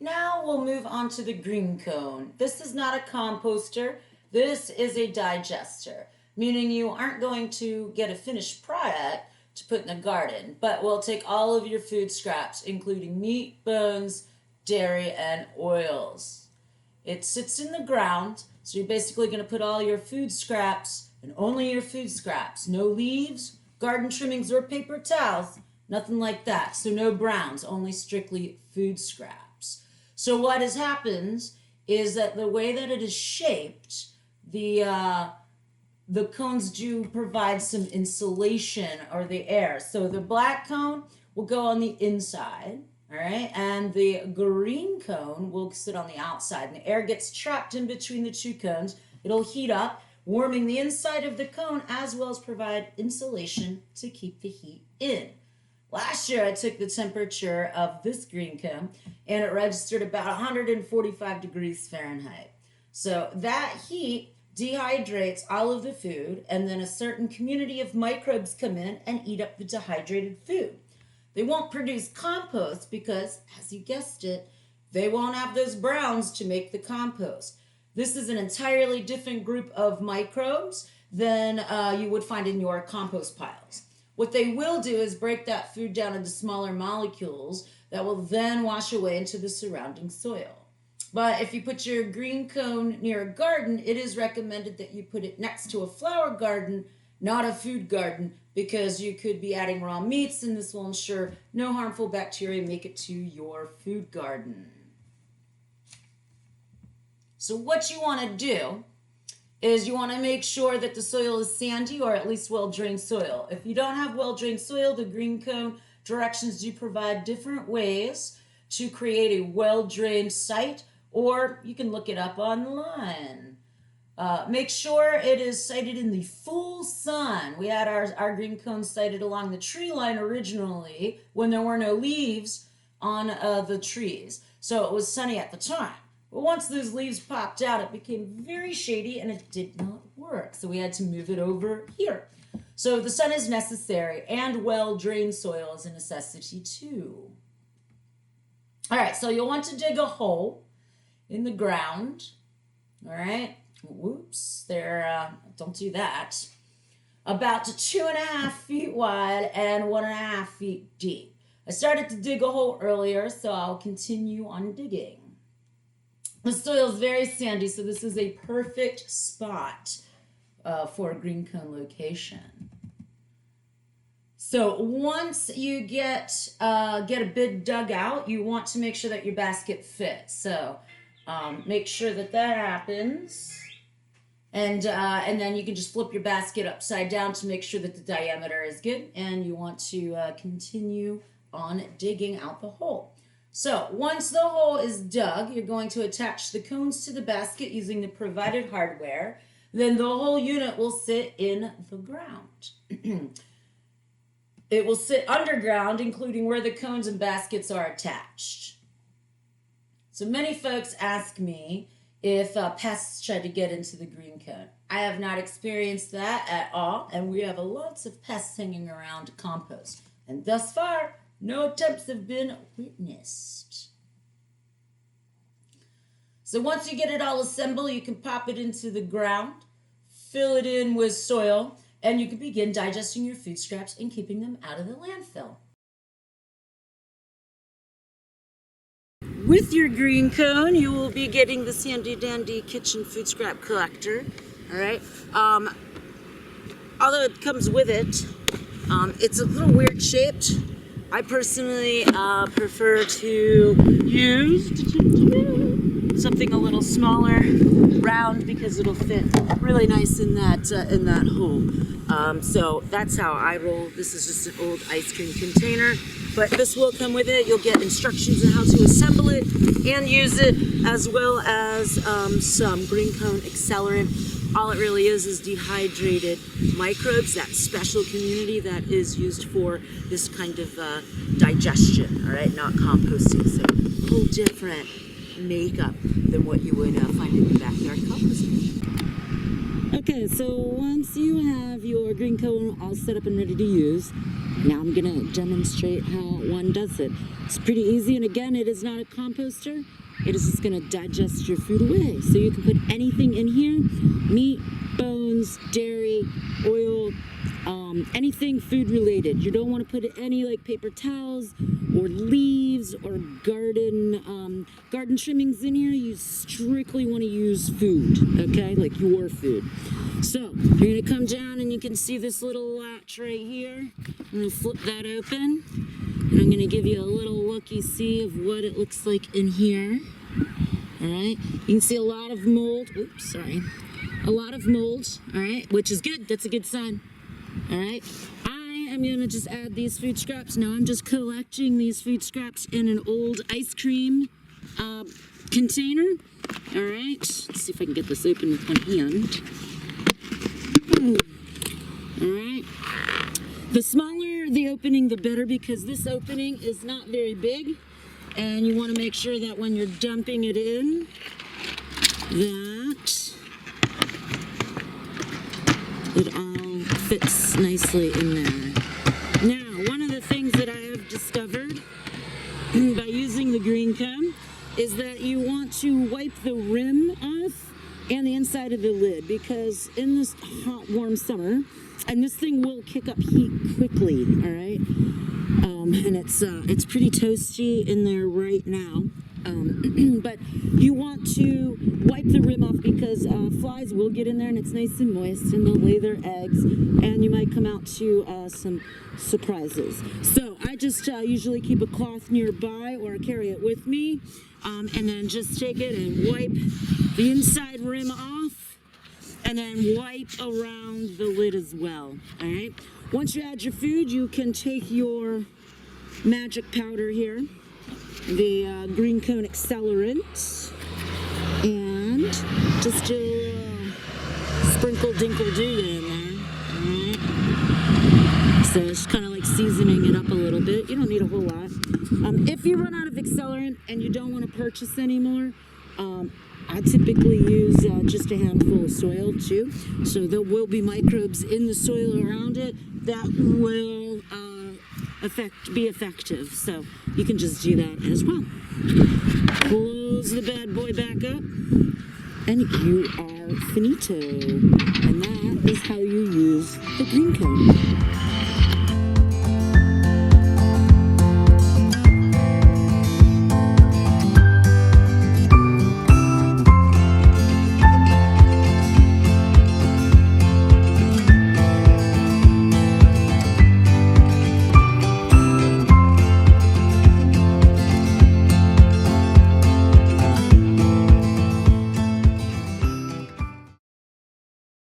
Now we'll move on to the green cone. This is not a composter. This is a digester, meaning you aren't going to get a finished product to put in the garden, but we'll take all of your food scraps, including meat, bones, dairy, and oils. It sits in the ground, so you're basically going to put all your food scraps, and only your food scraps. No leaves, garden trimmings, or paper towels. Nothing like that. So no browns, only strictly food scraps. So what has happened is that the way that it is shaped, the cones do provide some insulation or the air. So the black cone will go on the inside, all right? And the green cone will sit on the outside. And the air gets trapped in between the two cones. It'll heat up, warming the inside of the cone as well as provide insulation to keep the heat in. Last year, I took the temperature of this green cone and it registered about 145 degrees Fahrenheit. So that heat dehydrates all of the food, and then a certain community of microbes come in and eat up the dehydrated food. They won't produce compost because, as you guessed it, they won't have those browns to make the compost. This is an entirely different group of microbes than you would find in your compost piles. What they will do is break that food down into smaller molecules that will then wash away into the surrounding soil. But if you put your green cone near a garden, it is recommended that you put it next to a flower garden, not a food garden, because you could be adding raw meats, and this will ensure no harmful bacteria make it to your food garden. So what you want to do is you want to make sure that the soil is sandy or at least well-drained soil. If you don't have well-drained soil, the green cone directions do provide different ways to create a well-drained site, or you can look it up online. Make sure it is sited in the full sun. We had our green cone sited along the tree line originally when there were no leaves on the trees. So it was sunny at the time. But once those leaves popped out, it became very shady and it did not work. So we had to move it over here. So the sun is necessary, and well-drained soil is a necessity too. All right, so you'll want to dig a hole in the ground. All right, whoops, don't do that. About 2.5 feet wide and 1.5 feet deep. I started to dig a hole earlier, so I'll continue on digging. The soil is very sandy, so this is a perfect spot for a green cone location. So once you get a bit dug out, you want to make sure that your basket fits. So make sure that happens. And then you can just flip your basket upside down to make sure that the diameter is good. And you want to continue on digging out the hole. So once the hole is dug, you're going to attach the cones to the basket using the provided hardware. Then the whole unit will sit in the ground. It will sit underground, including where the cones and baskets are attached. So many folks ask me if pests try to get into the green cone. I have not experienced that at all, and we have lots of pests hanging around compost. And thus far, no attempts have been witnessed. So once you get it all assembled, you can pop it into the ground, fill it in with soil, and you can begin digesting your food scraps and keeping them out of the landfill. With your green cone, you will be getting the Sandy Dandy Kitchen Food Scrap Collector. All right. Although it comes with it, it's a little weird shaped. I personally prefer to use something a little smaller, round, because it'll fit really nice in that hole. So that's how I roll. This is just an old ice cream container, but this will come with it. You'll get instructions on how to assemble it and use it, as well as some green cone accelerant. All it really is dehydrated microbes, that special community that is used for this kind of digestion, all right, not composting. So a whole different makeup than what you would find in the backyard composting. Okay, so once you have your green cone all set up and ready to use, now I'm going to demonstrate how one does it. It's pretty easy, and again, it is not a composter. It is just going to digest your food away. So you can put anything in here, meat, bones, dairy, oil, anything food related. You don't want to put any like paper towels or leaves or garden trimmings in here. You strictly want to use food, okay, like your food. So you're going to come down and you can see this little latch right here. I'm going to flip that open and I'm going to give you a little looky-see of what it looks like in here. All right, you can see a lot of mold. Oops, sorry. A lot of mold, all right, which is good. That's a good sign. All right, I am going to just add these food scraps. Now I'm just collecting these food scraps in an old ice cream container. All right, let's see if I can get this open with one hand. All right, the smaller the opening, the better, because this opening is not very big, and you want to make sure that when you're dumping it in, that it all fits nicely in there. Now, one of the things that I have discovered by using the green cone is that you want to wipe the rim off and the inside of the lid, because in this hot, warm summer, and this thing will kick up heat quickly, all right? And it's pretty toasty in there right now. But you want to wipe the rim off, because flies will get in there and it's nice and moist and they'll lay their eggs and you might come out to some surprises. So I just usually keep a cloth nearby or carry it with me, and then just take it and wipe the inside rim off and then wipe around the lid as well. All right. Once you add your food, you can take your magic powder here, the green cone accelerant, and just do a sprinkle dinkle do in there. Alright. So it's kind of like seasoning it up a little bit. You don't need a whole lot. If you run out of accelerant and you don't want to purchase anymore, I typically use just a handful of soil too. So there will be microbes in the soil around it that will be effective. So you can just do that as well. Close the bad boy back up and you are finito. And that is how you use the green cone.